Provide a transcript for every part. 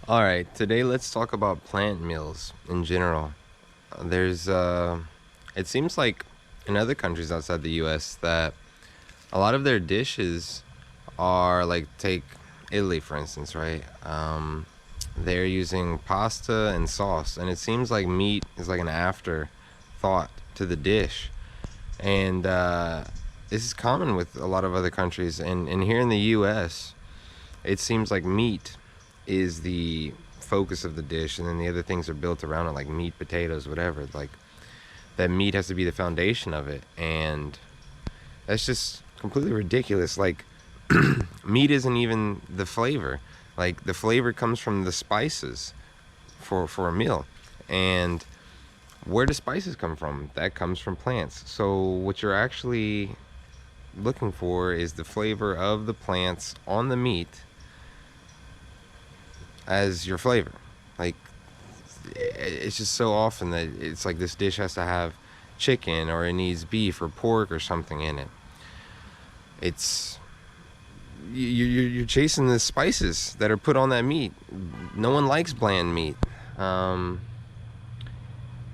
All right, today let's talk about plant meals in general. There's, it seems like in other countries outside the US that a lot of their dishes are like, take Italy for instance, right? They're using pasta and sauce, and it seems like meat is like an afterthought to the dish. And this is common with a lot of other countries. And here in the US, it seems like meat is the focus of the dish, and then the other things are built around it, like meat, potatoes, whatever. Like that meat has to be the foundation of it, and that's just completely ridiculous. Like meat isn't even the flavor. Like the flavor comes from the spices for a meal, and where do spices come from? That comes from plants. So what you're actually looking for is the flavor of the plants on the meat as your flavor. Like it's just so often that it's like this dish has to have chicken, or it needs beef or pork or something in it. It's you're chasing the spices that are put on that meat. No one likes bland meat. Um,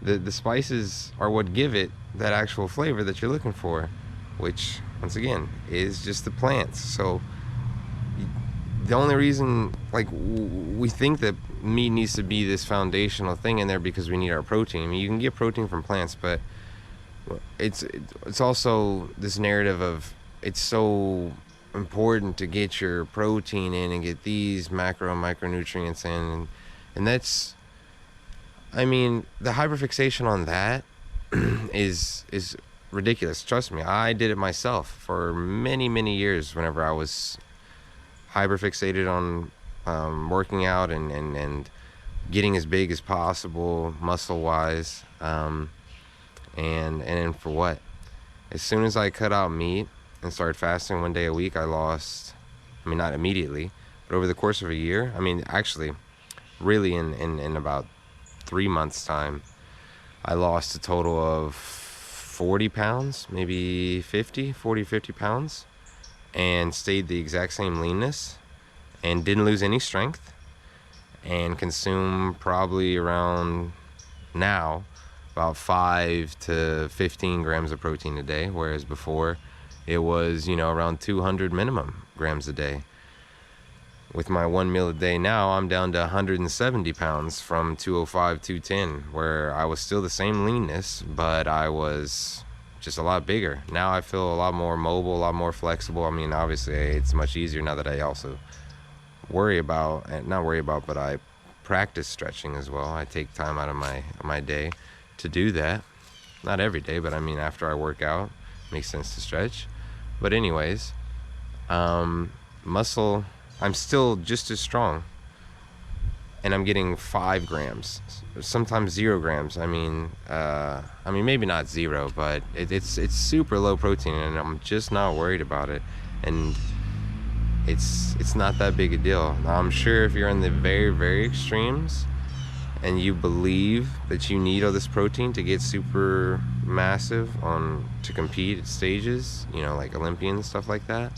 the spices are what give it that actual flavor that you're looking for, which once again is just the plants. So the only reason, like, we think that meat needs to be this foundational thing in there because we need our protein. I mean, you can get protein from plants, but it's also this narrative of it's so important to get your protein in and get these macro and micronutrients in, and that's, I mean, the hyperfixation on that is ridiculous. Trust me, I did it myself for many years. Whenever I was hyperfixated on working out and getting as big as possible muscle wise, and for what? As soon as I cut out meat and started fasting 1 day a week, I lost, I mean, not immediately, but over the course of a year, I mean, actually, really in about 3 months' time, I lost a total of 40 pounds, maybe 50 pounds, and stayed the exact same leanness and didn't lose any strength, and consume probably around now about 5 to 15 grams of protein a day, whereas before it was, around 200 minimum grams a day. With my one meal a day now, I'm down to 170 pounds from 205, 210, where I was still the same leanness, but I was just a lot bigger. Now I feel a lot more mobile, a lot more flexible. I mean, obviously, it's much easier now that I also not worry about, but I practice stretching as well. I take time out of my day to do that. Not every day, but I mean, after I work out, it makes sense to stretch. But anyways, muscle, I'm still just as strong, and I'm getting 5 grams, sometimes 0 grams. I mean, maybe not zero, but it's super low protein, and I'm just not worried about it. And it's not that big a deal. Now, I'm sure if you're in the very extremes and you believe that you need all this protein to get super massive to compete at stages, like Olympians, stuff like that,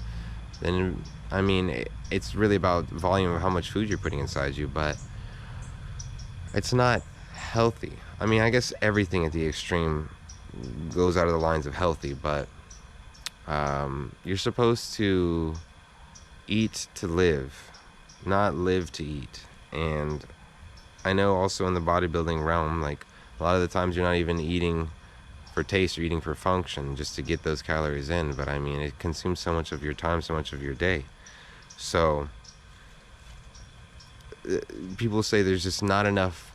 then I mean, it's really about volume of how much food you're putting inside you, but it's not healthy. I mean, I guess everything at the extreme goes out of the lines of healthy, but you're supposed to eat to live, not live to eat. And I know also in the bodybuilding realm, like, a lot of the times you're not even eating for taste, you're eating for function, just to get those calories in. But I mean, it consumes so much of your time, so much of your day. So people say there's just not enough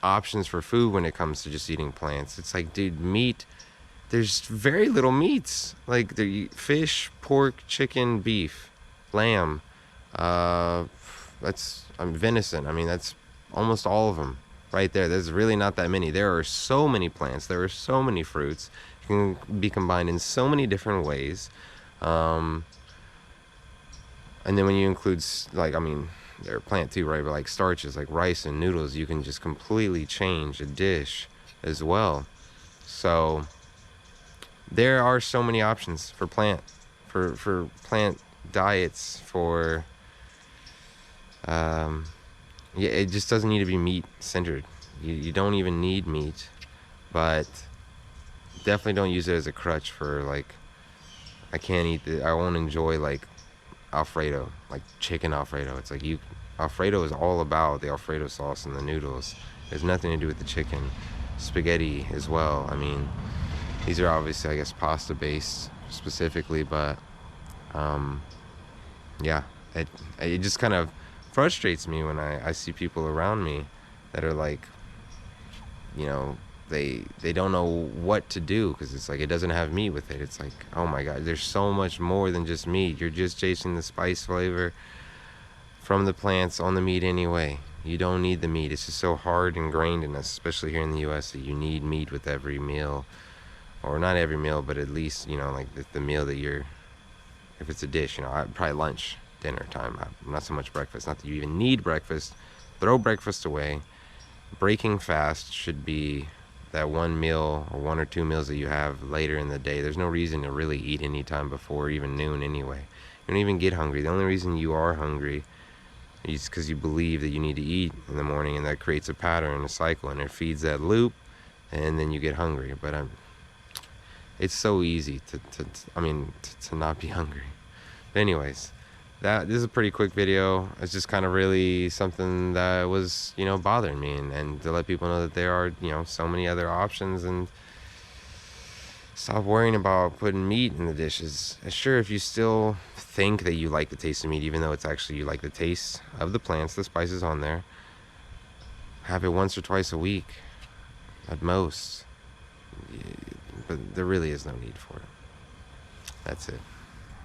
options for food when it comes to just eating plants. It's like, dude, meat, there's very little meats. Like, fish, pork, chicken, beef, lamb, venison. I mean, that's almost all of them right there. There's really not that many. There are so many plants. There are so many fruits. You can be combined in so many different ways. And then when you include, like, I mean, they're a plant too, right? But like starches, like rice and noodles, you can just completely change a dish as well. So there are so many options for plant diets, for Yeah, it just doesn't need to be meat centered. You don't even need meat, but definitely don't use it as a crutch for like, I can't eat I won't enjoy like Alfredo, like chicken Alfredo. It's like Alfredo is all about the Alfredo sauce and the noodles. There's nothing to do with the chicken. Spaghetti as well. I mean, these are obviously, I guess, pasta based specifically, but um, yeah, it just kind of frustrates me when I see people around me that are like, you know, they don't know what to do because it's like it doesn't have meat with it. It's like, oh my god, there's so much more than just meat. You're just chasing the spice flavor from the plants on the meat anyway. You don't need the meat. It's just so hard ingrained in us, especially here in the US, that you need meat with every meal. Or not every meal, but at least, like the meal that you're, if it's a dish, probably lunch, dinner time, not so much breakfast. Not that you even need breakfast. Throw breakfast away. Breaking fast should be that one meal or one or two meals that you have later in the day. There's no reason to really eat any time before even noon anyway. You don't even get hungry. The only reason you are hungry is because you believe that you need to eat in the morning, and that creates a pattern, a cycle, and it feeds that loop, and then you get hungry. But it's so easy to not be hungry. But anyways, this is a pretty quick video. It's just kind of really something that was, bothering me, and to let people know that there are, so many other options, and stop worrying about putting meat in the dishes. Sure, if you still think that you like the taste of meat, even though it's actually you like the taste of the plants, the spices on there, have it once or twice a week at most. But there really is no need for it. That's it.